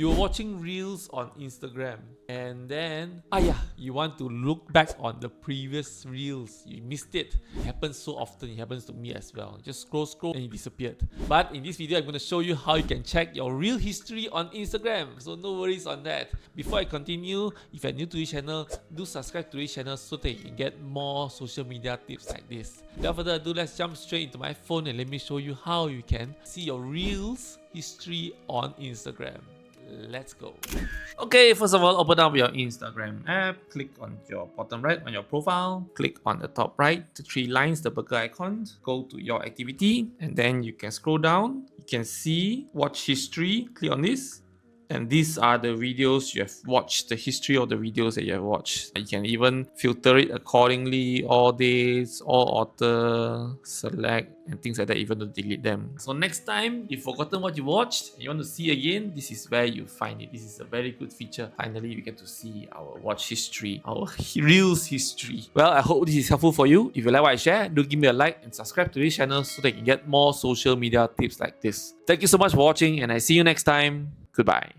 You're watching Reels on Instagram and then, you want to look back on the previous Reels. You missed it. It happens so often. It happens to me as well. Just scroll and it disappeared. But in this video, I'm going to show you how you can check your Reel history on Instagram. So no worries on that. Before I continue, if you're new to this channel, do subscribe to this channel so that you can get more social media tips like this. Without further ado, let's jump straight into my phone and let me show you how you can see your Reels history on Instagram. Let's go. Okay, first of all, open up your Instagram app. Click on your bottom right on your profile. Click on the top right, the three lines, the burger icon. Go to your activity and then you can scroll down. You can see watch history. Click on this. And these are the videos you have watched, the history of the videos that you have watched. You can even filter it accordingly, all days, all author, select, and things like that, even to delete them. So next time you've forgotten what you watched and you want to see again, this is where you find it. This is a very good feature. Finally, we get to see our watch history, our Reels history. Well, I hope this is helpful for you. If you like what I share, do give me a like and subscribe to this channel so that you can get more social media tips like this. Thank you so much for watching and I see you next time. Goodbye.